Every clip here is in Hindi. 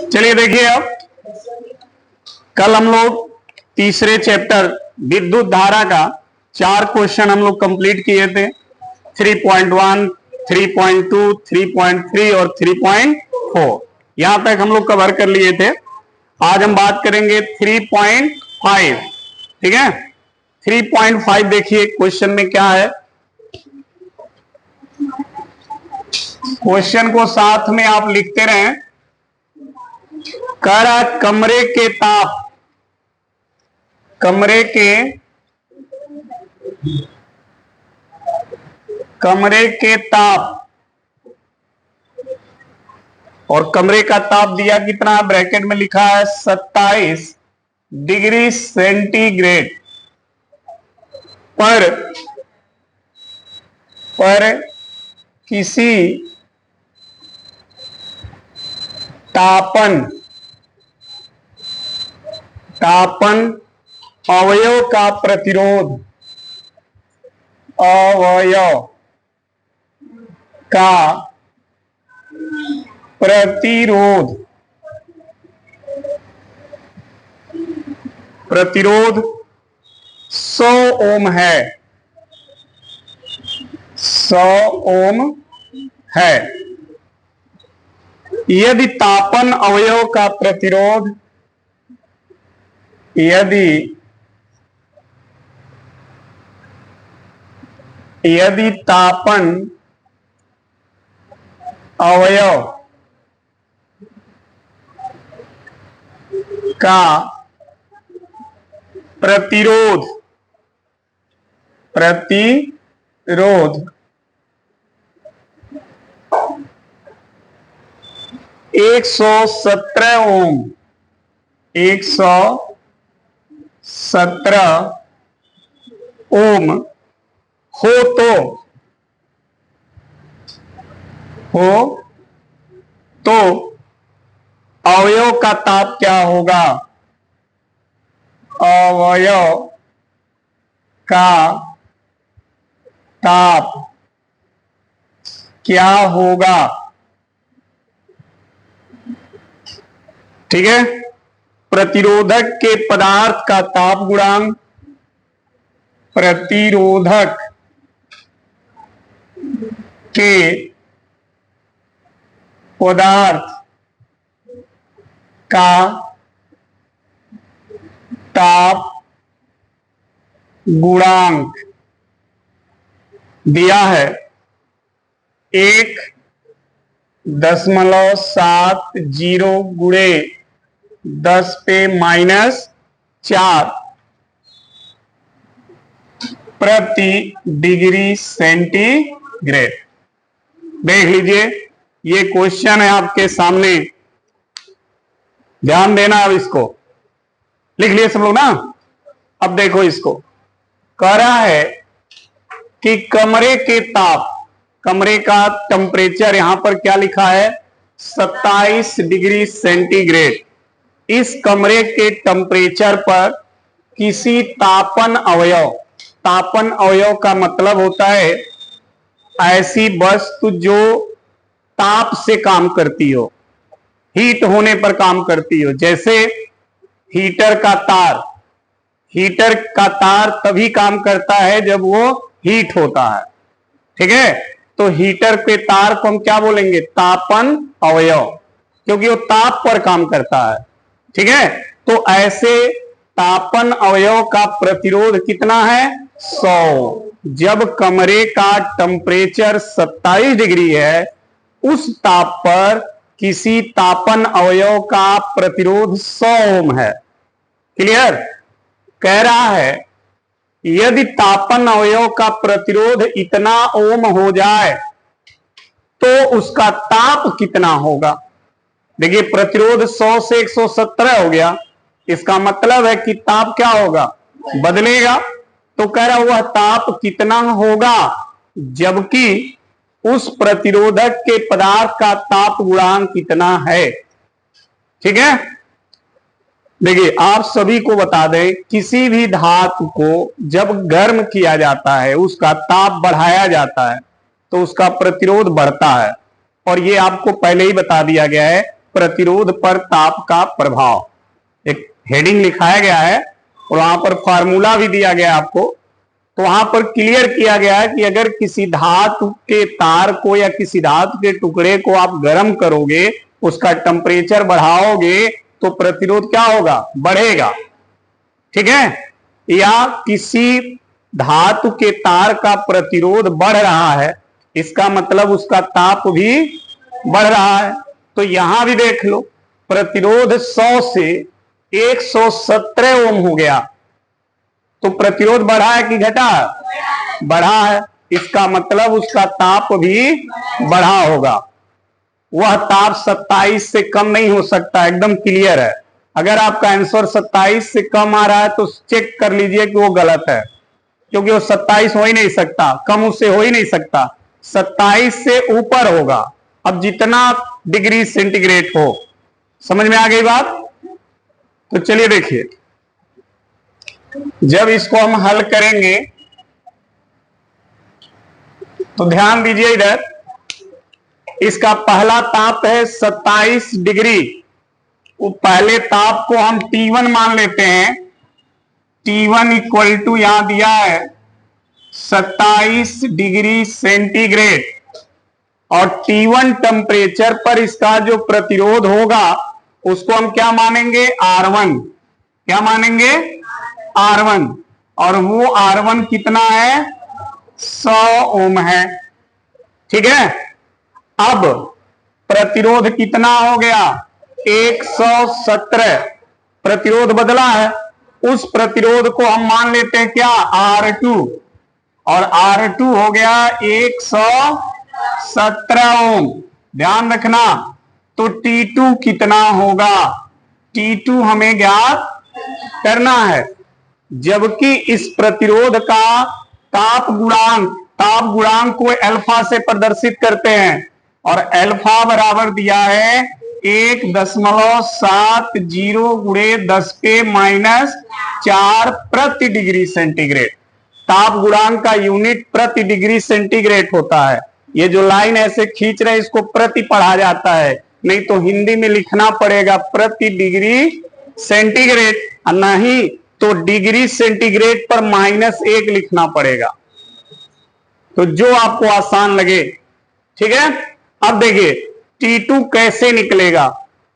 चलिए देखिए, अब कल हम लोग तीसरे चैप्टर विद्युत धारा का 4 क्वेश्चन हम लोग कंप्लीट किए थे। 3.1, 3.2, 3.3 और 3.4 यहां तक हम लोग कवर कर लिए थे। आज हम बात करेंगे 3.5। ठीक है, 3.5 देखिए क्वेश्चन में क्या है। क्वेश्चन को साथ में आप लिखते रहें। कह रहा कमरे के ताप, कमरे के ताप, और कमरे का ताप दिया कितना, ब्रैकेट में लिखा है 27 डिग्री सेंटीग्रेड पर किसी तापन अवयव का प्रतिरोध, अवयव का प्रतिरोध 100 ओम है, 100 ओम है। यदि तापन अवयव का प्रतिरोध, यदि तापन अवयव का प्रतिरोध 117 ओम, 117 ओम हो तो अवयव का ताप क्या होगा, अवयव का ताप क्या होगा। ठीक है, प्रतिरोधक के पदार्थ का ताप गुणांक, प्रतिरोधक के पदार्थ का ताप गुणांक दिया है 1.70 गुणे 10 पे -4 प्रति डिग्री सेंटीग्रेड। देख लीजिए, ये क्वेश्चन है आपके सामने, ध्यान देना। अब इसको लिख लिए सब लोग ना। अब देखो, इसको कह रहा है कि कमरे के ताप, कमरे का टेम्परेचर यहां पर क्या लिखा है, 27 डिग्री सेंटीग्रेड। इस कमरे के टेम्परेचर पर किसी तापन अवयव, तापन अवयव का मतलब होता है ऐसी वस्तु जो ताप से काम करती हो, हीट होने पर काम करती हो। जैसे हीटर का तार तभी काम करता है जब वो हीट होता है। ठीक है, तो हीटर के तार को हम क्या बोलेंगे, तापन अवयव, क्योंकि वो ताप पर काम करता है। ठीक है, तो ऐसे तापन अवयव का प्रतिरोध कितना है, 100। जब कमरे का टेम्परेचर 27 डिग्री है, उस ताप पर किसी तापन अवयव का प्रतिरोध 100 ओम है। क्लियर। कह रहा है यदि तापन अवयव का प्रतिरोध इतना ओम हो जाए तो उसका ताप कितना होगा। देखिए, प्रतिरोध 100 से 117 हो गया, इसका मतलब है कि ताप क्या होगा, बदलेगा। तो कह रहा वह ताप कितना होगा जबकि उस प्रतिरोधक के पदार्थ का ताप गुणांक कितना है। ठीक है, देखिए आप सभी को बता दें, किसी भी धातु को जब गर्म किया जाता है, उसका ताप बढ़ाया जाता है तो उसका प्रतिरोध बढ़ता है। और ये आपको पहले ही बता दिया गया है, प्रतिरोध पर ताप का प्रभाव। एक हेडिंग लिखाया गया है और वहां पर फॉर्मूला भी दिया गया आपको। तो वहां पर क्लियर किया गया है कि अगर किसी धातु के तार को या किसी धातु के टुकड़े को आप गर्म करोगे, उसका टेम्परेचर बढ़ाओगे, तो प्रतिरोध क्या होगा? बढ़ेगा। ठीक है? या किसी धातु के तार का प्रतिरोध बढ़ रहा है, इसका मतलब उसका ताप भी बढ़ रहा है। तो यहां भी देख लो, प्रतिरोध 100 से 117 ओम हो गया, तो प्रतिरोध बढ़ा है कि घटा? बढ़ा है। इसका मतलब उसका ताप भी बढ़ा होगा। वह ताप 27 से कम नहीं हो सकता, एकदम क्लियर है। अगर आपका आंसर 27 से कम आ रहा है तो चेक कर लीजिए कि वो गलत है, क्योंकि वो 27 हो ही नहीं सकता, कम उससे हो ही नहीं सकता, 27 से ऊपर होगा। अब जितना डिग्री सेंटीग्रेड हो। समझ में आ गई बात? तो चलिए देखिए, जब इसको हम हल करेंगे तो ध्यान दीजिए इधर, इसका पहला ताप है 27 डिग्री। वो पहले ताप को हम T1 मान लेते हैं। T1 इक्वल टू यहां दिया है 27 डिग्री सेंटीग्रेड, और T1 टेम्परेचर पर इसका जो प्रतिरोध होगा उसको हम क्या मानेंगे? R1। क्या मानेंगे? R1। और वो R1 कितना है? 100 ओम है। ठीक है? अब प्रतिरोध कितना हो गया? 117। प्रतिरोध बदला है, उस प्रतिरोध को हम मान लेते हैं क्या? R2। और R2 हो गया 117 ओम। ध्यान रखना। तो T2 कितना होगा? T2 हमें ज्ञात करना है। जबकि इस प्रतिरोध का ताप गुणांक को अल्फा से प्रदर्शित करते हैं, और अल्फा बराबर दिया है 1.70 गुणे 10⁻⁴ प्रति डिग्री सेंटीग्रेड। ताप गुणांक का यूनिट प्रति डिग्री सेंटीग्रेड होता है। ये जो लाइन ऐसे खींच रहे हैं इसको प्रति पढ़ा जाता है, नहीं तो हिंदी में लिखना पड़ेगा प्रति डिग्री सेंटीग्रेड, नहीं तो डिग्री सेंटीग्रेड पर -1 लिखना पड़ेगा। तो जो आपको आसान लगे। ठीक है? अब देखिए T2 कैसे निकलेगा।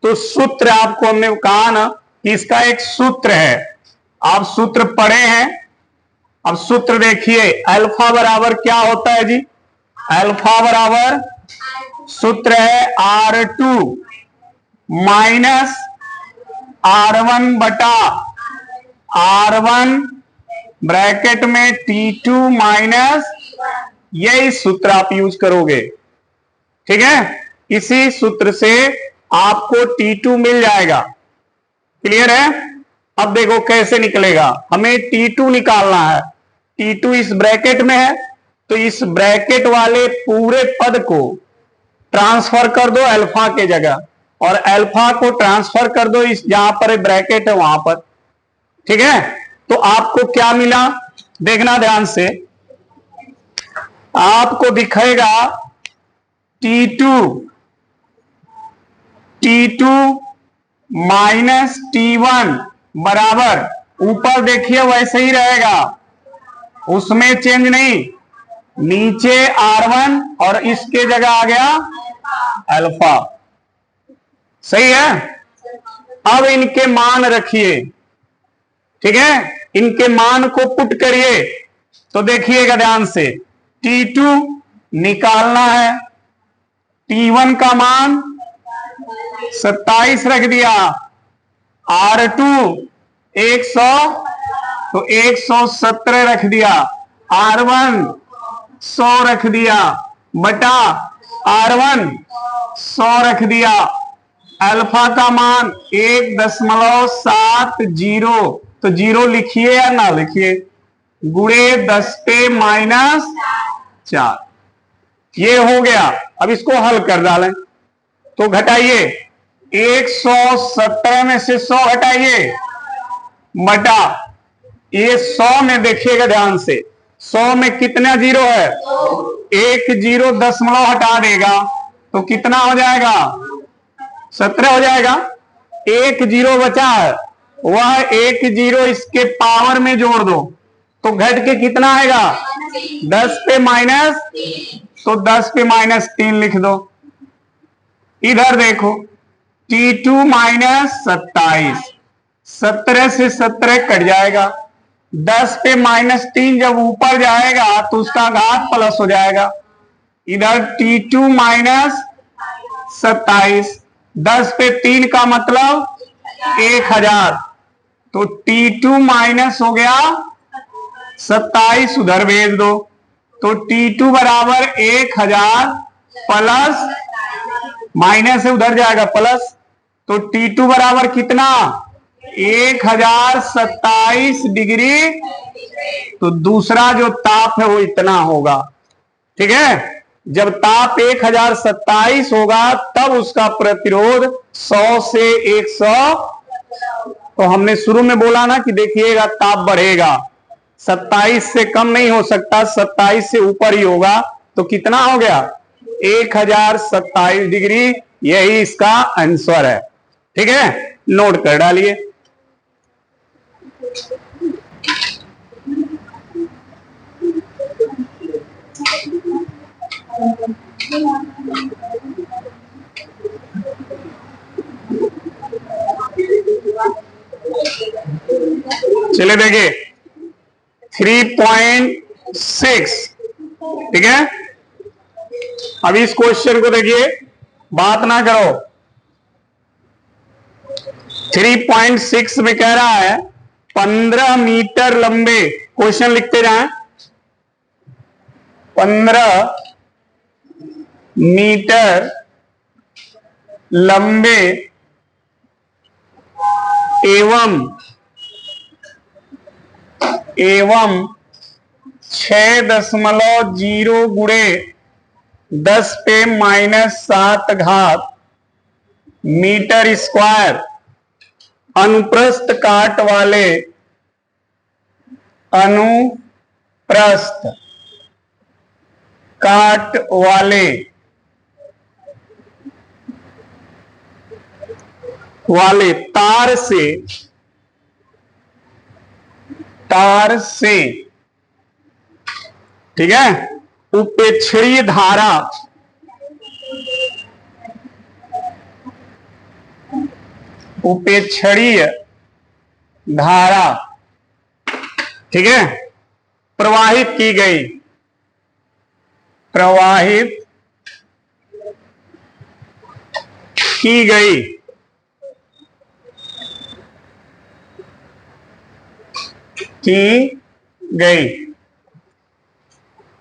तो सूत्र आपको हमने कहा ना कि इसका एक सूत्र है, आप सूत्र पढ़े हैं। अब सूत्र देखिए, अल्फा बराबर क्या होता है जी? अल्फा बराबर सूत्र है R2 माइनस R1 बटा R1 ब्रैकेट में T2 माइनस, यही सूत्र आप यूज करोगे। ठीक है? इसी सूत्र से आपको T2 मिल जाएगा। क्लियर है? अब देखो कैसे निकलेगा। हमें T2 निकालना है। T2 इस ब्रैकेट में है, तो इस ब्रैकेट वाले पूरे पद को ट्रांसफर कर दो अल्फा के जगह, और अल्फा को ट्रांसफर कर दो इस जहां पर ब्रैकेट है वहां पर। ठीक है? तो आपको क्या मिला? देखना ध्यान से, आपको दिखेगा T2 माइनस T1 बराबर, ऊपर देखिए वैसे ही रहेगा, उसमें चेंज नहीं, नीचे R1 और इसके जगह आ गया अल्फा। सही है? अब इनके मान रखिए। ठीक है? इनके मान को पुट करिए। तो देखिएगा ध्यान से, T2 निकालना है, T1 का मान 27 रख दिया, R2 100 तो 117 रख दिया, R1 100 रख दिया बटा R1 100 रख दिया, अल्फा का मान 1.70, तो 0 लिखिए या ना लिखिए, गुणे 10⁻⁴। ये हो गया। अब इसको हल कर डालें तो घटाइए, 117 में से 100 घटाइए बटा, ये 100 में देखिएगा ध्यान से, 100 में कितना 0 है? 1 0 दशमलव हटा देगा तो कितना हो जाएगा? 17 हो जाएगा। एक जीरो बचा है, वह एक जीरो इसके पावर में जोड़ दो तो घट के कितना आएगा? 10 पे माइनस, तो 10 पे -3 लिख दो। इधर देखो T2 माइनस 27, 17 से 17 कट जाएगा। 10 पे -3 जब ऊपर जाएगा तो उसका घात प्लस हो जाएगा। इधर T2 माइनस 27, 10 पे 3 का मतलब 1000, तो T2 माइनस हो गया 27, उधर भेज दो तो T2 बराबर 1000 प्लस, माइनस है उधर जाएगा प्लस, तो T2 बराबर कितना? 1027 डिग्री। तो दूसरा जो ताप है वो इतना होगा। ठीक है, जब ताप 1027 होगा तब उसका प्रतिरोध 100 से 100, तो हमने शुरू में बोला ना कि देखिएगा ताप बढ़ेगा, 27 से कम नहीं हो सकता, 27 से ऊपर ही होगा। तो कितना हो गया? 1027 डिग्री। यही इसका आंसर है। ठीक है, नोट कर डालिए। चलिए देखिए 3.6। ठीक है, अब इस क्वेश्चन को देखिए, बात ना करो। 3.6 में कह रहा है 15 मीटर लंबे, क्वेश्चन लिखते जाएं, 15 मीटर लंबे एवं 6.0 गुणे 10 पे -7 घात मीटर स्क्वायर अनुप्रस्थ काट वाले तार से ठीक है, उपेक्षणीय धारा ठीक है प्रवाहित की गई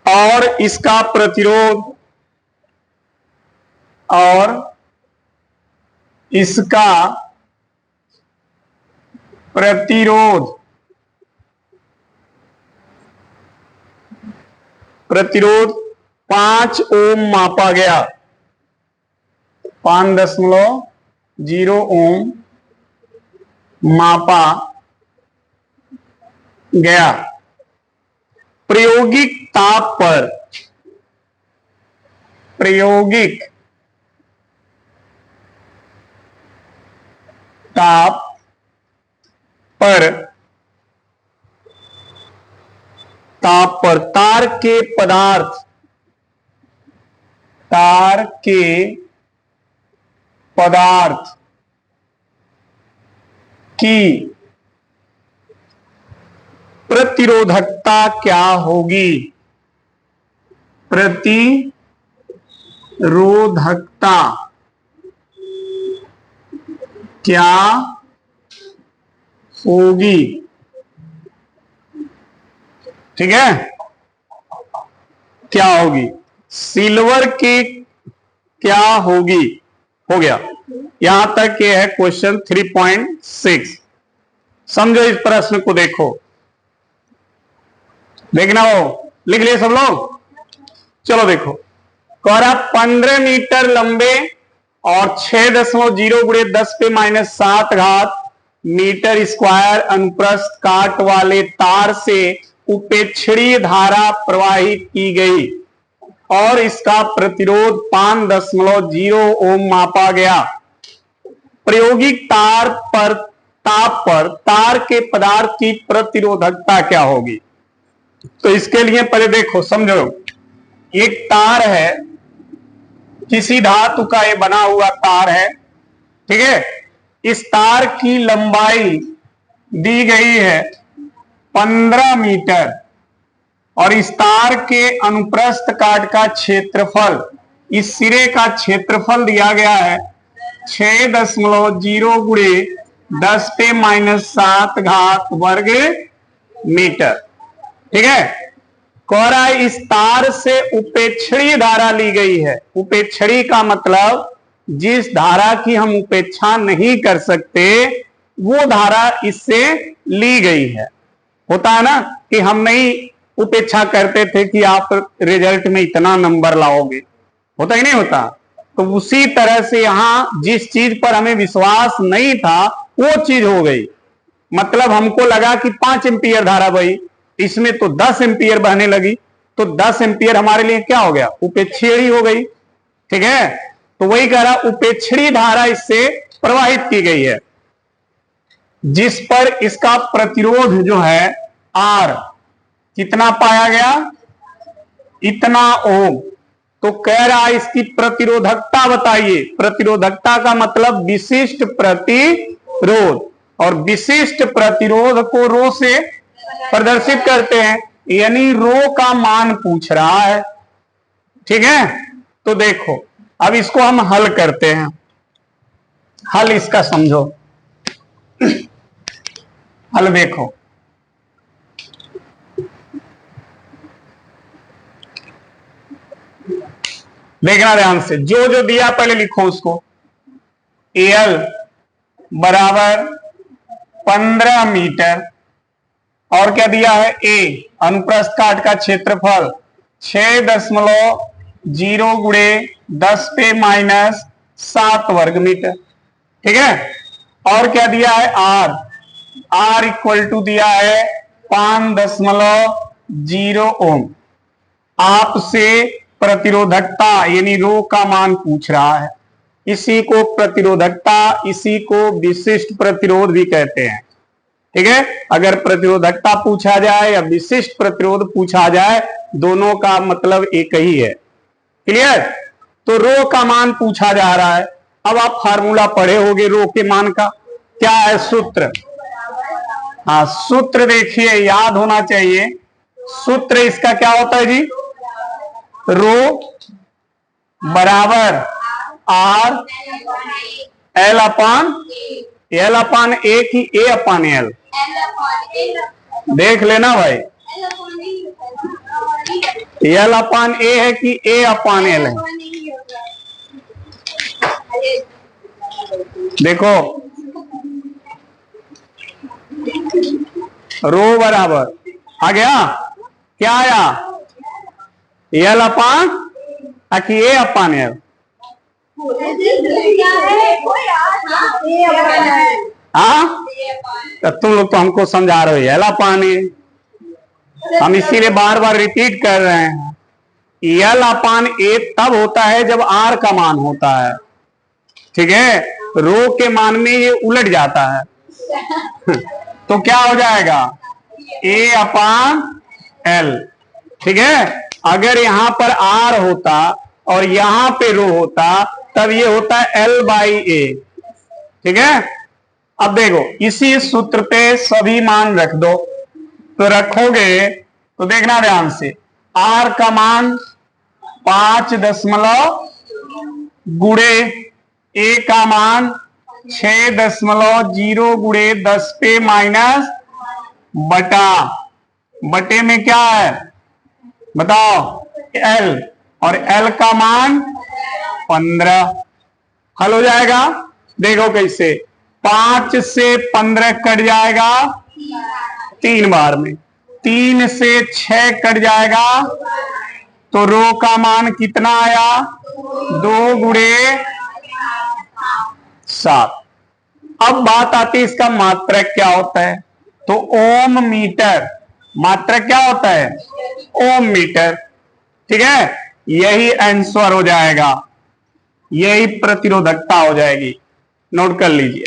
और इसका प्रतिरोध 5 ओम मापा गया, 5.0 ओम मापा गया। प्रायोगिक ताप पर तार के पदार्थ की प्रतिरोधकता क्या होगी? प्रतिरोधकता क्या होगी? ठीक है, क्या होगी? सिल्वर की क्या होगी? हो गया। यहां तक ये है क्वेश्चन 3.6। समझो इस प्रश्न को, देखना हो, लिख लिए सब लोग? चलो देखो, कह रहा 15 मीटर लंबे और 6.0 गुणे 10 पे -7 घात मीटर स्क्वायर अनुप्रस्थ काट वाले तार से उपेक्षणीय धारा प्रवाहित की गई और इसका प्रतिरोध 5.0 ओम मापा गया। प्रायोगिक ताप पर तार के पदार्थ की प्रतिरोधकता क्या होगी। तो इसके लिए पहले देखो, समझो, एक तार है, किसी धातु का ये बना हुआ तार है, ठीक है। इस तार की लंबाई दी गई है 15 मीटर और इस तार के अनुप्रस्थ काट का क्षेत्रफल, इस सिरे का क्षेत्रफल दिया गया है 6.0 गुणे 10⁻⁷ घात वर्ग मीटर, ठीक है। कह रहा है इस तार से उपेक्षणीय धारा ली गई है। उपेक्षणीय का मतलब जिस धारा की हम उपेक्षा नहीं कर सकते वो धारा इससे ली गई है। होता है ना कि हम नहीं उपेक्षा करते थे कि आप रिजल्ट में इतना नंबर लाओगे, होता ही नहीं होता। तो उसी तरह से यहां जिस चीज पर हमें विश्वास नहीं था वो चीज हो गई। मतलब हमको लगा कि 5 एम्पियर धारा बही, इसमें तो 10 एम्पियर बहने लगी, तो 10 एम्पियर हमारे लिए क्या हो गया, उपेक्षणीय हो गई, ठीक है। तो वही कह रहा, उपेक्षणीय धारा इससे प्रवाहित की गई है जिस पर इसका प्रतिरोध जो है R कितना पाया गया, इतना ओम। तो कह रहा है इसकी प्रतिरोधकता बताइए। प्रतिरोधकता का मतलब विशिष्ट प्रतिरोध, और विशिष्ट प्रतिरोध को रो से प्रदर्शित करते हैं, यानी रो का मान पूछ रहा है, ठीक है। तो देखो अब इसको हम हल करते हैं। हल इसका समझो। हल देखो, देखना ध्यान से, जो जो दिया पहले लिखो उसको। एल बराबर 15 मीटर और क्या दिया है, ए अनुप्रस्थ काट का क्षेत्रफल 6.0 गुणे 10⁻⁷ वर्ग मीटर, ठीक है। और क्या दिया है, आर। आर इक्वल टू दिया है 5.0 ओम। आपसे प्रतिरोधकता यानी रो का मान पूछ रहा है। इसी को प्रतिरोधकता, इसी को विशिष्ट प्रतिरोध भी कहते हैं, ठीक है। अगर प्रतिरोधकता पूछा जाए या विशिष्ट प्रतिरोध पूछा जाए, दोनों का मतलब एक ही है। क्लियर। तो रो का मान पूछा जा रहा है। अब आप फार्मूला पढ़े होंगे रो के मान का, क्या है सूत्र। हाँ, सूत्र देखिए याद होना चाहिए। सूत्र इसका क्या होता है जी, रो बराबर आर एल अपान ए की ए अपान एल। देख लेना भाई, एल अपान ए है कि ए अपान एल है। देखो रो बराबर आ गया, क्या आया, एल अपान कि ए अपान एल। हाँ, तुम लोग तो हमको समझा रहे हो एल अपान ए, हम इसीलिए बार बार रिपीट कर रहे हैं। एल अपान ए तब होता है जब आर का मान होता है, ठीक है। रो के मान में ये उलट जाता है। तो क्या हो जाएगा, ए अपान एल, ठीक है। अगर यहां पर आर होता और यहां पे रो होता तब ये होता है एल बाई ए, ठीक है। अब देखो इसी सूत्र पे सभी मान रख दो, तो रखोगे तो देखना ध्यान से, आर का मान 5 गुणे ए का मान 6.0 गुणे 10 पे माइनस बटे में क्या है बताओ, एल, और एल का मान 15। हल हो जाएगा। देखो कैसे, 5 से 15 कट जाएगा 3 बार में, 3 से 6 कट जाएगा, तो रो का मान कितना आया, 2 गुणे 7। अब बात आती है इसका मात्रक क्या होता है, तो ओम मीटर। मात्रक क्या होता है, ओम मीटर, ठीक है। यही आंसर हो जाएगा, यही प्रतिरोधकता हो जाएगी। नोट कर लीजिए।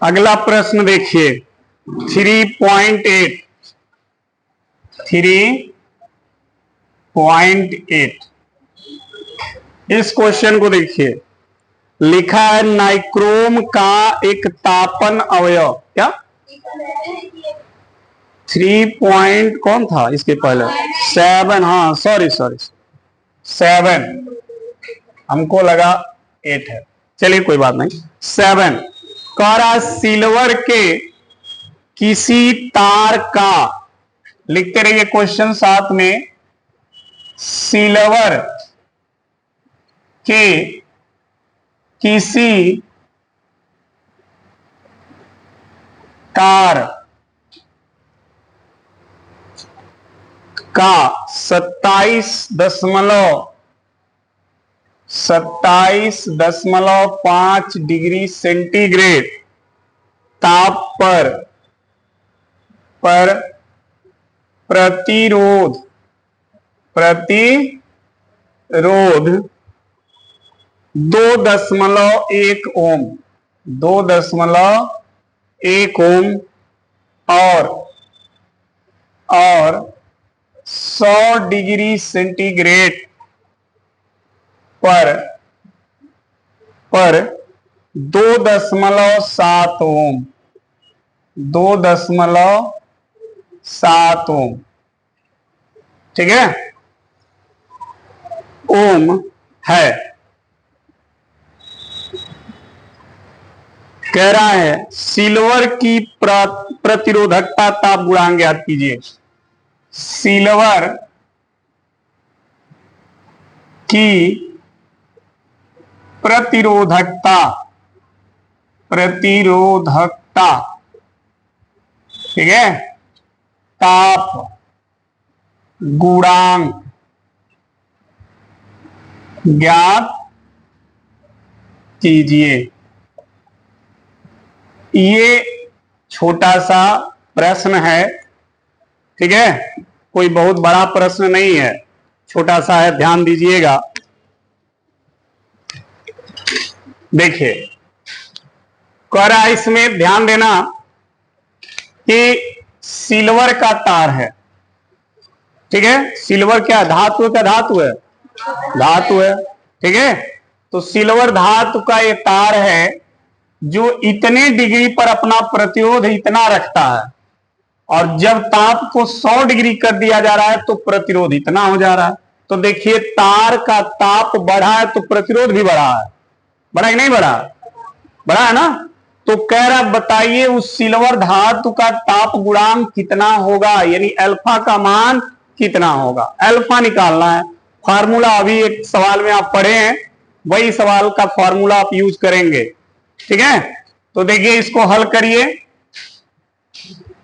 अगला प्रश्न देखिए 3.8 इस क्वेश्चन को देखिए। लिखा है नाइक्रोम का एक तापन अवयव, क्या 3 कौन था इसके पहले 7, हाँ सॉरी 7, हमको लगा 8 है, चलिए कोई बात नहीं। 7 कह सिल्वर के किसी तार का, लिखते रहिए क्वेश्चन साथ में, सिल्वर के किसी तार का 27.5 डिग्री सेंटीग्रेड ताप पर प्रतिरोध 2.1 ओम 2.1 ओम और 100 डिग्री सेंटीग्रेड पर 2.7 ओम 2.7 ओम, ठीक है, ओम है। कह रहा है सिल्वर की प्रतिरोधकता ताप गुणांक ज्ञात कीजिए। सिल्वर की प्रतिरोधकता ठीक है, ताप गुणांक ज्ञात कीजिए। ये छोटा सा प्रश्न है, ठीक है, कोई बहुत बड़ा प्रश्न नहीं है, छोटा सा है, ध्यान दीजिएगा। देखिए कह रहा है इसमें ध्यान देना कि सिल्वर का तार है, ठीक है, सिल्वर क्या धातु है, क्या धातु है, धातु है, ठीक है। तो सिल्वर धातु का ये तार है जो इतने डिग्री पर अपना प्रतिरोध इतना रखता है, और जब ताप को 100 डिग्री कर दिया जा रहा है तो प्रतिरोध इतना हो जा रहा है। तो देखिए तार का ताप बढ़ा है तो प्रतिरोध भी बढ़ा है, बढ़ा कि नहीं बढ़ा, बढ़ा है ना। तो कह रहा बताइए उस सिल्वर धातु का ताप गुणांक कितना होगा, यानी अल्फा का मान कितना होगा, अल्फा निकालना है। फार्मूला अभी एक सवाल में आप पढ़े हैं, वही सवाल का फार्मूला आप यूज करेंगे, ठीक है। तो देखिए इसको हल करिए।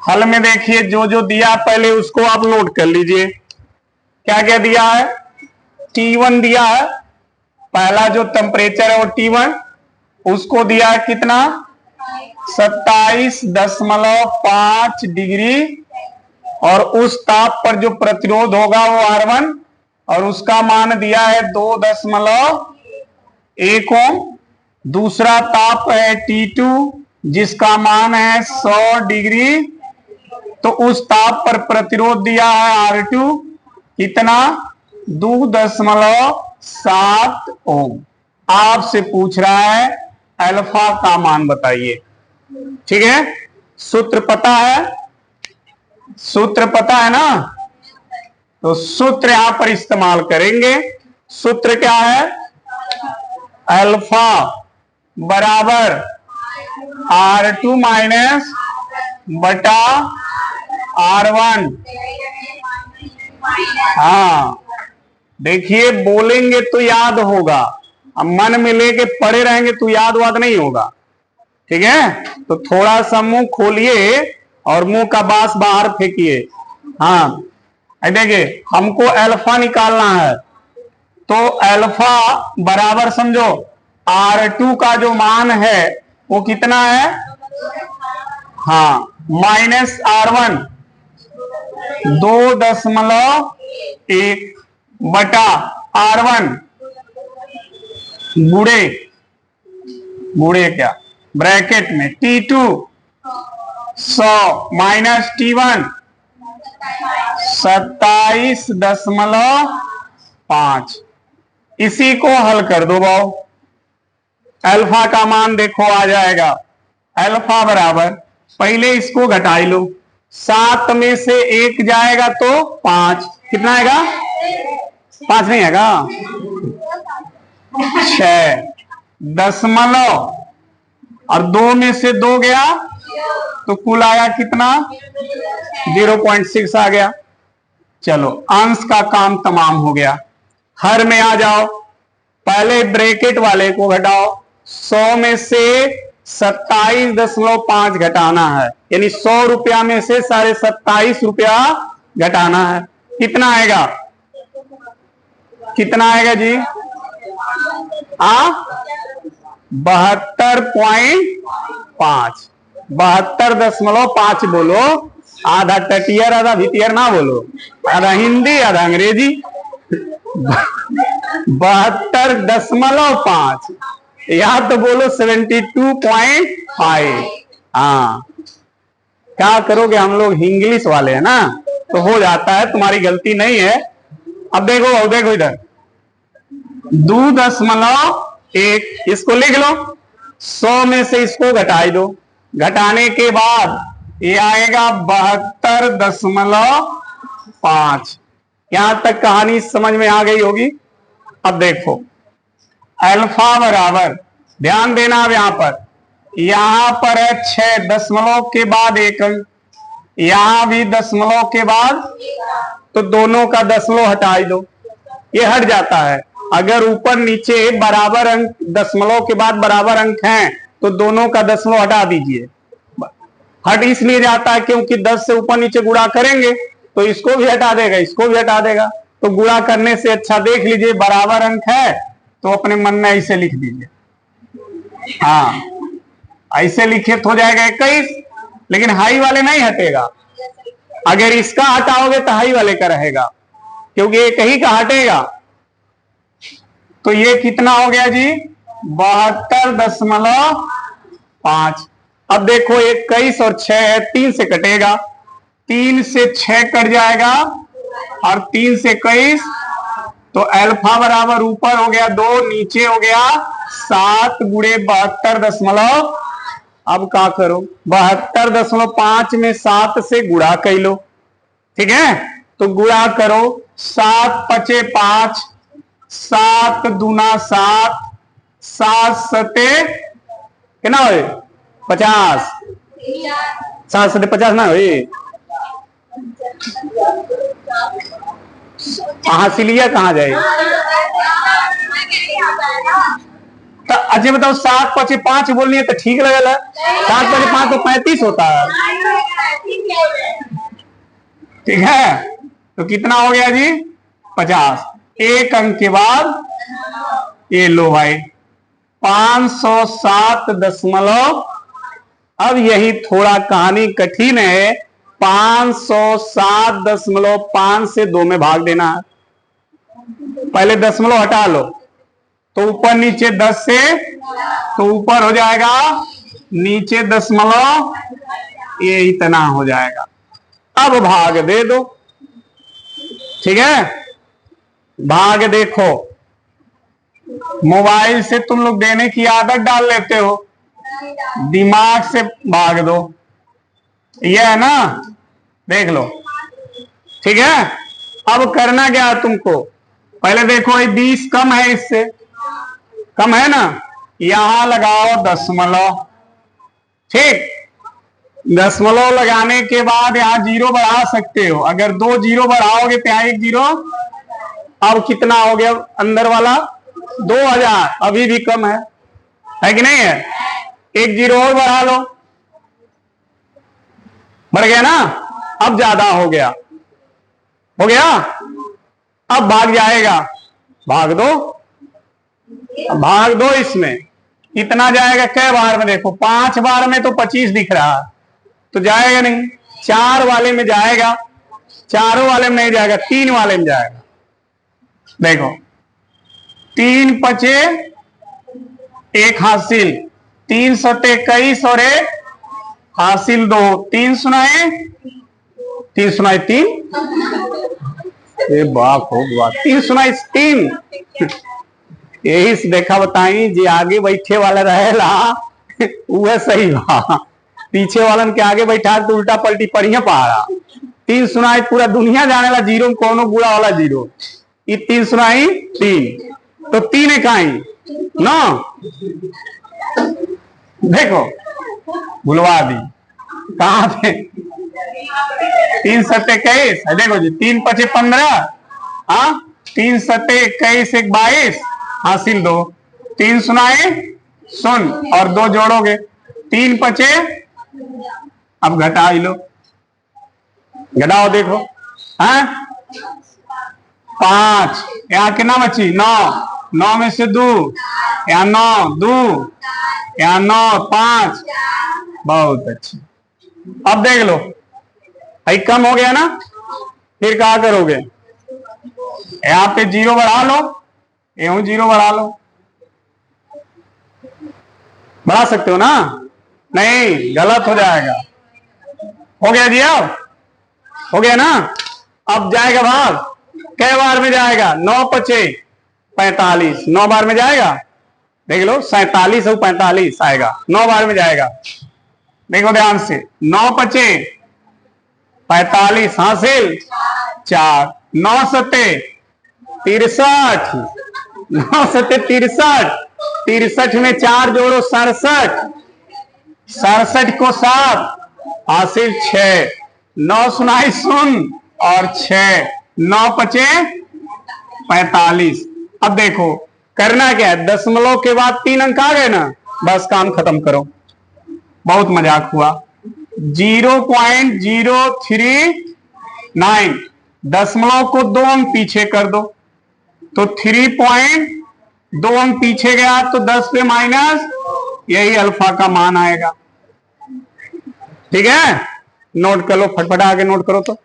हल में देखिए जो जो दिया पहले उसको आप नोट कर लीजिए। क्या क्या दिया है, T1 दिया है, पहला जो टेम्परेचर है वो T1, उसको दिया है कितना 27.5 डिग्री, और उस ताप पर जो प्रतिरोध होगा वो R1, और उसका मान दिया है 2.1 ओम। दूसरा ताप है T2 जिसका मान है 100 डिग्री, तो उस ताप पर प्रतिरोध दिया है R2 कितना 2.7 ओम। आपसे पूछ रहा है अल्फा का मान बताइए, ठीक है। सूत्र पता है, सूत्र पता है ना, तो सूत्र यहां पर इस्तेमाल करेंगे। सूत्र क्या है, अल्फा बराबर R2 माइनस बटा R1। हाँ देखिए बोलेंगे तो याद होगा, अब मन में लेके पढ़े रहेंगे तो याद वाद नहीं होगा, ठीक है। तो थोड़ा सा मुंह खोलिए और मुंह का बांस बाहर फेंकिए। हाँ देखिए हमको अल्फा निकालना है, तो अल्फा बराबर समझो R2 का जो मान है वो कितना है, हाँ, -R1 2.1 बटा R1 गुड़े क्या ब्रैकेट में T2 100 माइनस T1 27.5। इसी को हल कर दो भाव, अल्फा का मान देखो आ जाएगा, अल्फा बराबर पहले इसको घटाई लो, 7 में से 1 जाएगा तो 5, कितना आएगा, 5 नहीं आएगा, 6 और 2 में से 2 गया तो कुल आया कितना, 0.6 आ गया। चलो अंश का काम तमाम हो गया, हर में आ जाओ, पहले ब्रैकेट वाले को घटाओ, 100 में से 27.5 घटाना है, यानी 100 रुपया में से 27.5 रुपया घटाना है, कितना आएगा, कितना आएगा जी, 72.5, 72.5 बोलो, आधा टटियर आधा भितियर ना बोलो, आधा हिंदी आधा अंग्रेजी, 72.5 या तो बोलो 72.5। हाँ क्या करोगे, हम लोग इंग्लिश वाले हैं ना तो हो जाता है, तुम्हारी गलती नहीं है। अब देखो देखो इधर 2.1, इसको लिख लो, 100 में से इसको घटाई दो, घटाने के बाद ये आएगा 72.5। यहां तक कहानी समझ में आ गई होगी। अब देखो अल्फा बराबर, ध्यान देना अब यहां पर है 6 दशमलव के बाद 1 अंक, यहां भी दशमलव के बाद, तो दोनों का दशमलव हटाई दो, ये हट जाता है। अगर ऊपर नीचे बराबर अंक, दशमलव के बाद बराबर अंक हैं तो दोनों का दशमलव हटा दीजिए। हट इसलिए जाता है क्योंकि 10 से ऊपर नीचे गुणा करेंगे तो इसको भी हटा देगा, इसको भी हटा देगा, तो गुणा करने से अच्छा देख लीजिए बराबर अंक है तो अपने मन में ऐसे लिख दीजिए, हाँ ऐसे लिखे तो हो जाएगा 21, लेकिन हाई वाले नहीं हटेगा, अगर इसका हटाओगे तो हाई वाले का रहेगा, क्योंकि एक ही का हटेगा। तो ये कितना हो गया जी, 72.5। अब देखो 21 और 6 है, 3 से कटेगा, 3 से 6 कट जाएगा और 3 से 21, तो अल्फा बराबर ऊपर हो गया 2, नीचे हो गया 7 गुणे 72. अब क्या करो, 72.5 में 7 से गुणा कर लो, ठीक है, तो गुणा करो, 7 पचे 5, 7 दूना 7, 7 सते कितना हो 50, 7 सते 50 ना हो, हासिलिया कहाँ जाए, तो अच्छा बताओ 7 पचे 5 बोलनी है तो ठीक लगेगा, 7 पचे 5 तो 35 होता है, ठीक है, तो कितना हो गया जी 50, एक अंक के बाद ये लो भाई 507. अब यही थोड़ा कहानी कठिन है, 507.5 से 2 में भाग देना है, पहले दशमलव हटा लो तो ऊपर नीचे 10 से, तो ऊपर हो जाएगा नीचे दशमलव, ये इतना हो जाएगा। अब भाग दे दो, ठीक है, भाग देखो, मोबाइल से तुम लोग देने की आदत डाल लेते हो, दिमाग से भाग दो, ये है ना, देख लो, ठीक है। अब करना क्या है तुमको, पहले देखो ये 20 कम है, इससे कम है ना, यहां लगाओ दशमलव, ठीक, दशमलव लगाने के बाद यहां 0 बढ़ा सकते हो, अगर 2 0 बढ़ाओगे तो यहां 1 0, अब कितना हो गया अंदर वाला 2000, अभी भी कम है कि नहीं है, 1 0 और बढ़ा लो, बढ़ गया ना, अब ज्यादा हो गया, अब भाग जाएगा, भाग दो, भाग दो। इसमें कितना जाएगा कै बार में? देखो 5 बार में तो 25 दिख रहा, तो जाएगा नहीं। 4 वाले में जाएगा, चारों वाले में नहीं जाएगा, 3 वाले में जाएगा। देखो 3 पचे 1 हासिल, 3 सते 21 और 1 हासिल 2, 3 सुनाए 3 सुनाए 3, ये बाप हो गया, 3 सुनाई 3। यही से देखा बताई जी, आगे बैठे वाला रहेला वह सही बा, पीछे वालन के आगे बैठा तो उल्टा पलटी पढ़िया पहाड़ा। 3 सुनाई पूरा दुनिया जाने ला जीरो में कोनो बुरा वाला जीरो, ये 3 सुनाई 3, तो 3 एक आई ना। देखो भुलवा दी, कहां थे? 3 सत्ते 21, देखो जी 3 पचे 15, हाँ 3 सत्ते 21 1 22 हासिल 2, 3 सुनाए सुन और 2 जोड़ोगे, 3 पचे, अब घटा लो, घटाओ देखो, हाँ 5, यहाँ कितना बची 9, 9 में से 2, यहाँ 9 2, यहाँ 9 5, बहुत अच्छी। अब देख लो भाई कम हो गया ना, फिर क्या करोगे? यहाँ पे 0 बढ़ा लो, यूं 0 बढ़ा लो, बढ़ा सकते हो ना? नहीं, गलत हो जाएगा। हो गया जी, अब हो गया ना। अब जाएगा भाग, कै बार में जाएगा? 9 पचे 45, 9 बार में जाएगा। देख लो 47 और 45 आएगा, 9 बार में जाएगा। देखो ध्यान से, 9 पचे 45 हासिल 4, 9 सत्ते 63, 9 सत्ते 63, 63 में 4 जोड़ो 67, 67 को 7 हासिल 6, 9 सुनाई सुन और 6, 9 पचे 45। अब देखो करना क्या है, दशमलव के बाद 3 अंक आ गए ना, बस काम खत्म करो। बहुत मजाक हुआ। 0.039, दशमलव को 2 अंक पीछे कर दो, तो 3.2 अंक पीछे गया तो 10 पे माइनस, यही अल्फा का मान आएगा। ठीक है, नोट कर लो, फटफटा आगे नोट करो तो।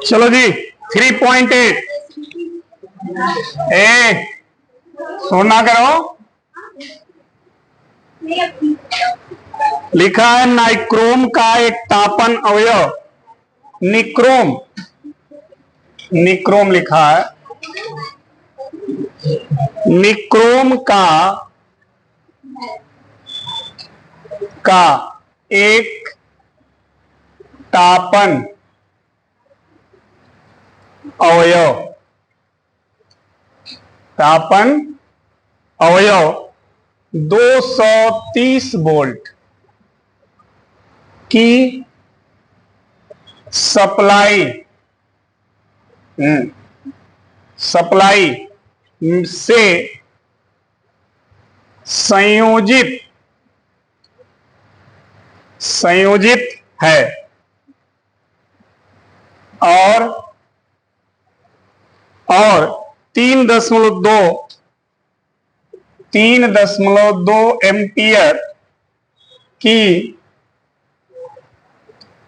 चलो जी 3.8, सोना करो, लिखा है नाइक्रोम का एक तापन अवयव, निक्रोम, निक्रोम लिखा है, निक्रोम का एक तापन अवयव, तापन अवयव 230 वोल्ट की सप्लाई से संयोजित है और 3.2 एम्पियर की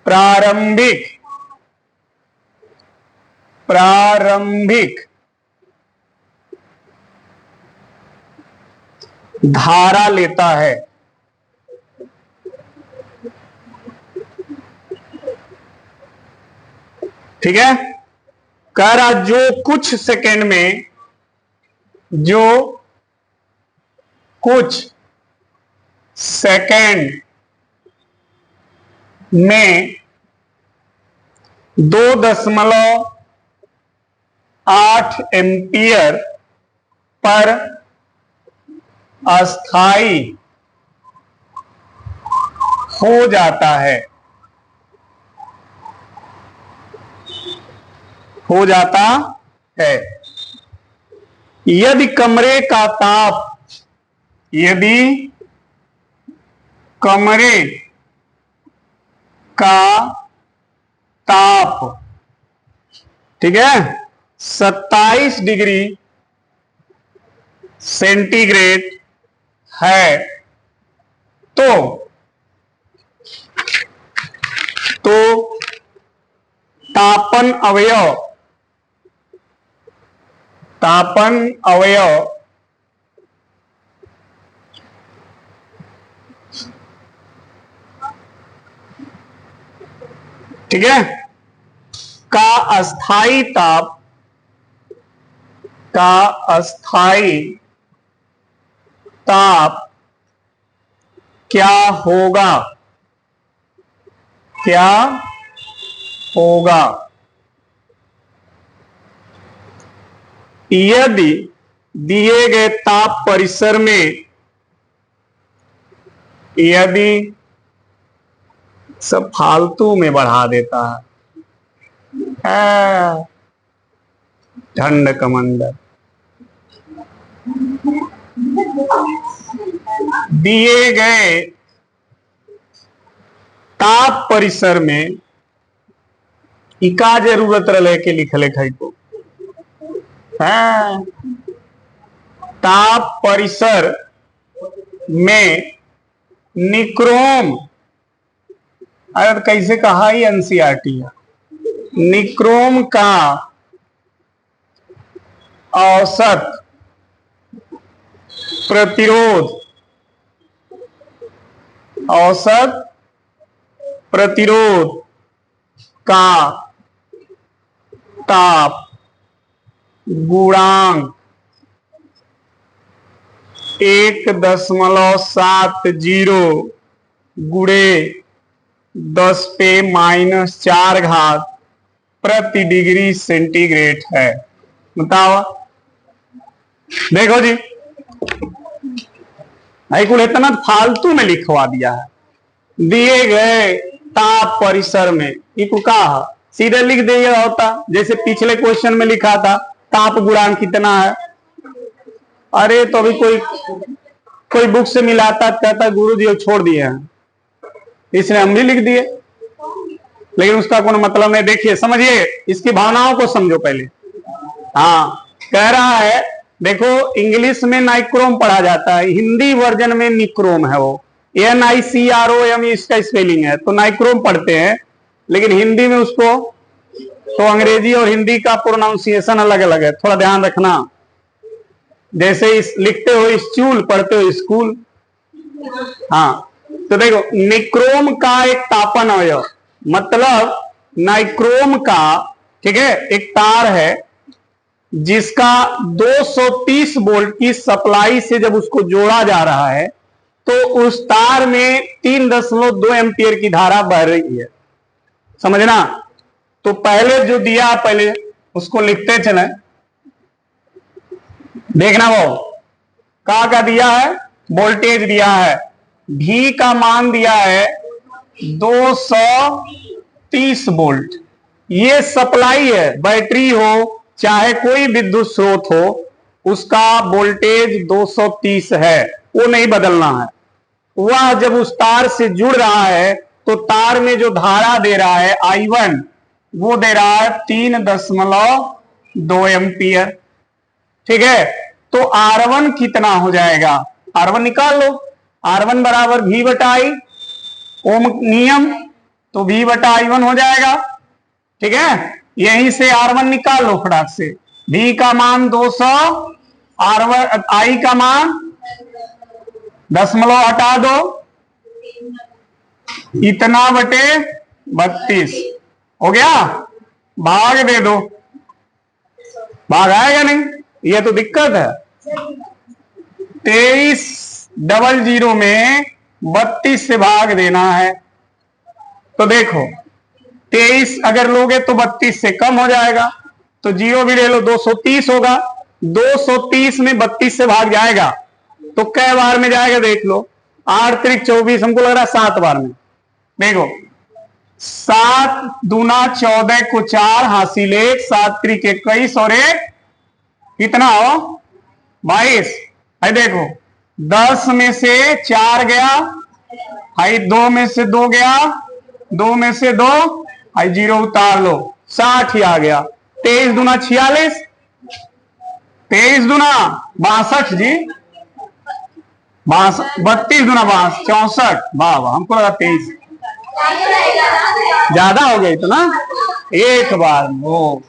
प्रारंभिक धारा लेता है। ठीक है, कह रहा जो कुछ सेकंड में 2.8 एम्पियर पर अस्थाई हो जाता है, हो जाता है। यदि कमरे का ताप, यदि कमरे का ताप, ठीक है, 27 डिग्री सेंटीग्रेड है, तो तापन अवयव ठीक है, का अस्थाई ताप क्या होगा, यदि दिए गए ताप परिसर में, यदि सब फालतू में बढ़ा देता है, ठंड कमंडल, दिए गए ताप परिसर में इका जरूरत रहे के लिखले खाई को है, ताप परिसर में निक्रोम, अरे तो कैसे कहा ही एनसीईआरटी है, निक्रोम का औसत प्रतिरोध का ताप गुणांक 1.70 गुणे 10⁻⁴ प्रति डिग्री सेंटीग्रेड है। बताओ, देखो जी, कुल इतना फालतू में लिखवा दिया है। दिए गए ताप परिसर में इको का सीधे लिख दिया होता, जैसे पिछले क्वेश्चन में लिखा था ताप गुणांक कितना है। अरे तो अभी कोई बुक से मिलाता, कहता गुरुजी छोड़ दिए हैं, इसलिए हम भी लिख दिए, लेकिन उसका कोई मतलब नहीं। देखिए, समझिए, इसकी भावनाओं को समझो पहले। हाँ, कह रहा है, देखो इंग्लिश में नाइक्रोम पढ़ा जाता है, हिंदी वर्जन में निक्रोम है, वो NICROM इसका स्पेलिंग है, तो नाइक्रोम पढ़ते हैं, लेकिन हिंदी में उसको, तो अंग्रेजी और हिंदी का प्रोनाउंसिएशन अलग अलग है, थोड़ा ध्यान रखना। जैसे लिखते हो स्टूल, पढ़ते हो स्कूल। हाँ, तो देखो, निक्रोम का एक तापन अवयव, मतलब नाइक्रोम का, ठीक है, एक तार है जिसका 230 वोल्ट की सप्लाई से जब उसको जोड़ा जा रहा है, तो उस तार में 3.2 एम्पियर की धारा बह रही है। समझना? तो पहले जो दिया, पहले उसको लिखते चले, देखना वो का दिया है, वोल्टेज दिया है, V का मान दिया है 230 वोल्ट। ये सप्लाई है, बैटरी हो चाहे कोई विद्युत स्रोत हो, उसका वोल्टेज 230 है, वो नहीं बदलना है। वह जब उस तार से जुड़ रहा है, तो तार में जो धारा दे रहा है I1, वो दे रहा है 3.2 एम्पियर। ठीक है, तो R1 कितना हो जाएगा, R1 निकाल लो। R1 बराबर V/I, ओम नियम, तो V/I1 हो जाएगा। ठीक है, यहीं से R1 निकाल लो फटाक से। V का मान 200, R1 I का मान दशमलव हटा दो, इतना बटे 32 हो गया। भाग दे दो, भाग आएगा नहीं, ये तो दिक्कत है। 2300 में 32 से भाग देना है, तो देखो 23 अगर लोगे तो 32 से कम हो जाएगा, तो 0 भी ले लो, 230 होगा। 230 में 32 से भाग जाएगा तो कै बार में जाएगा देख लो, 8 × 3 = 24, हमको लग रहा है 7 बार में। देखो 7 दूना 14 को 4 हासिल 1, 7 त्रिक 21 और 1 कितना हो 22। है देखो 10 में से 4 गया, हाई 2 में से 2 गया, 2 में से 2, हाई 0 उतार लो, 60 ही आ गया। 23 दूना 46, 23 दूना 62 जी, 32 दूना 64, वाह वाह, हमको लगा 23 ज्यादा हो गई तो ना एक बार वो।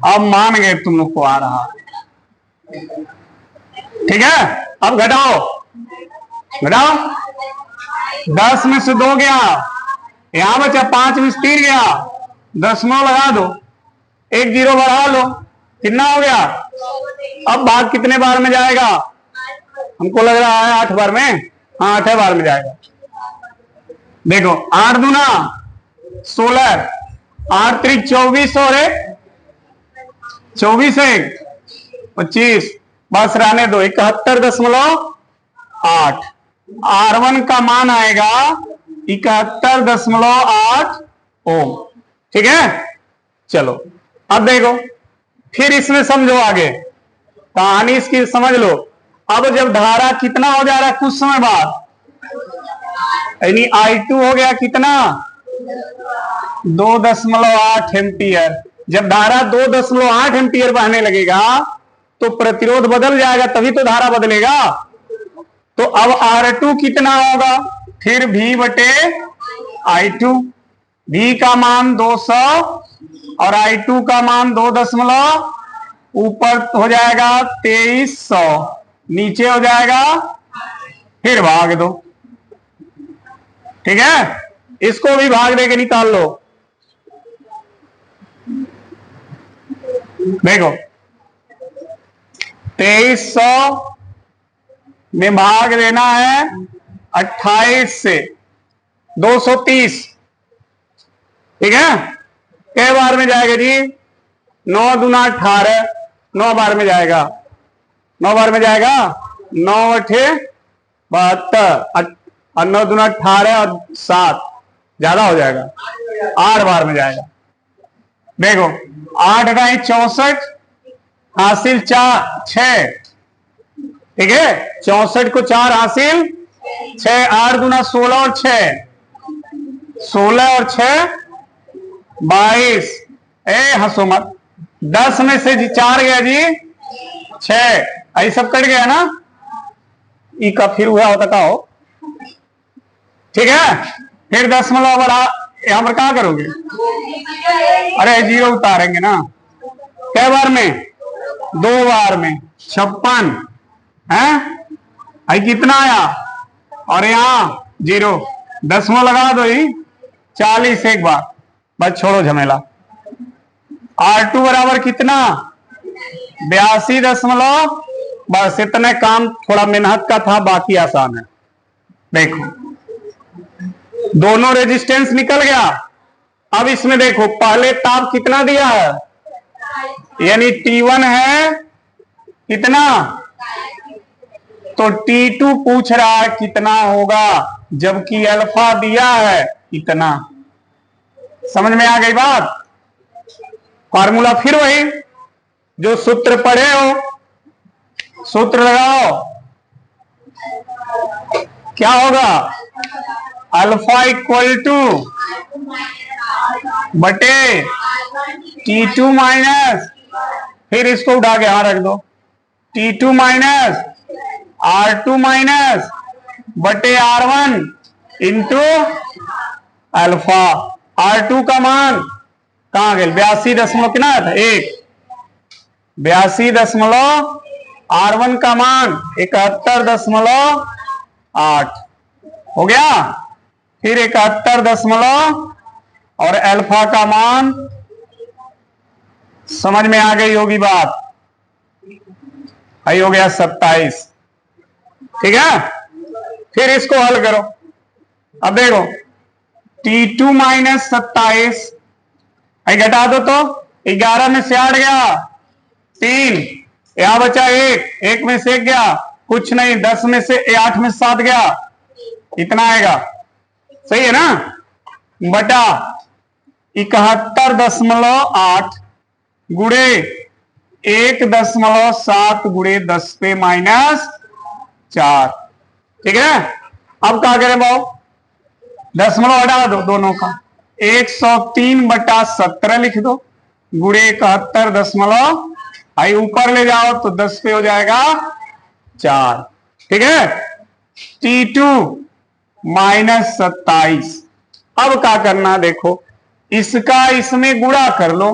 अब मान गए तुम लोग को आ रहा, ठीक है। अब घटाओ घटाओ, 10 में से 2 गया, यहां बचा 5 में से 3 गया, 10 लगा दो, 1 0 बढ़ा लो, कितना हो गया। अब भाग कितने बार में जाएगा, हमको लग रहा है 8 बार में, हाँ 8 बार में जाएगा। देखो 8 दूना 16, 8 त्रिक 24 और 1 24 1 25, बस रहने दो, 71.8। R1 का मान आएगा 71.8 ओम, ठीक है। चलो अब देखो, फिर इसमें समझो आगे कहानी इसकी समझ लो। अब जब धारा कितना हो जा रहा है कुछ समय बाद, यानी I2 हो गया कितना 2.8 एम्पियर। जब धारा 2.8 एम्पियर बहने लगेगा तो प्रतिरोध बदल जाएगा, तभी तो धारा बदलेगा। तो अब R2 कितना होगा, फिर V बटे I2, V का मान 200 और I2 का मान 2 ऊपर हो जाएगा 2300, नीचे हो जाएगा, फिर भाग दो, ठीक है। इसको भी भाग दे के निकाल लो। देखो 2300 में भाग देना है 28 से, 230, ठीक है। कै बार में जाएगा जी, 9 दूना 18, 9 बार में जाएगा, 9 बार में जाएगा, 9 8 72 और 9 दूना 18 और 7 ज्यादा हो जाएगा, 8 बार में जाएगा। देखो 8 × 64 हासिल 6, ठीक है। 64 को 4 हासिल 6, 8 दूना 16 और 6, 16 और 6 22। हंसो मत, 10 में से 4 गया जी 6, ऐसा सब कट गया ना, ई का फिर हुआ होता का हो, ठीक है। फिर 10 बढ़ा, यहां पर क्या करोगे, अरे 0 उतारेंगे ना, कै बार में 2 बार में, 56 है, आई कितना आया, और यहां 0, 10 लगा दो ही 40 एक बार, बस छोड़ो झमेला। R2 बराबर कितना 82 बस इतने काम थोड़ा मेहनत का था, बाकी आसान है। देखो दोनों रेजिस्टेंस निकल गया। अब इसमें देखो पहले ताप कितना दिया है, यानी T1 है कितना, तो T2 पूछ रहा है कितना होगा, जबकि अल्फा दिया है इतना। समझ में आ गई बात। फार्मूला फिर वही जो सूत्र पढ़े हो, सूत्र लगाओ, क्या होगा, अल्फा इक्वल टू बटे T2 माइनस, फिर इसको उठा के यहां रख दो, T2 माइनस R2 माइनस बटे R1 इंटू अल्फा। R2 का मान कहां गए, 82 कितना था 1, 82, R1 का मान 71.8 हो गया, फिर 71 और अल्फा का मान, समझ में आ गई होगी बात, आई हो गया 27, ठीक है। फिर इसको हल करो। अब देखो T2 माइनस 27, आई घटा दो तो 11 में से 8 गया 3, यहां बचा 1 में से 1 गया कुछ नहीं, 10 में से 8 में से 7 गया, इतना आएगा, सही है ना। बटा 71.8 गुणे 1.7 गुणे 10 पे -4। ठीक है, अब क्या करें भाव, दशमलव हटा दो दोनों का, 103/17 लिख दो गुणे 71 आई ऊपर ले जाओ तो 10 पे हो जाएगा 4। ठीक है, T2 -27। अब क्या करना देखो, इसका इसमें गुणा कर लो,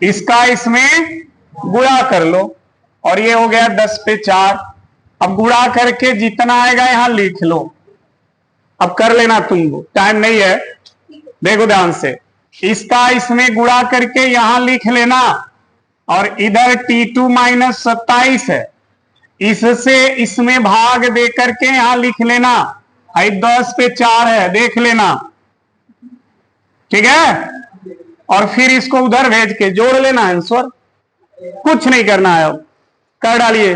इसका इसमें गुणा कर लो, और ये हो गया 10 पे 4। अब गुणा करके जितना आएगा यहां लिख लो। अब कर लेना तुम, टाइम नहीं है, देखो ध्यान से, इसका इसमें गुणा करके यहां लिख लेना, और इधर T2 -27 है, इससे इसमें भाग दे करके यहां लिख लेना, आई 10 पे 4 है, देख लेना। ठीक है, और फिर इसको उधर भेज के जोड़ लेना आंसर, कुछ नहीं करना है, अब कर डालिए।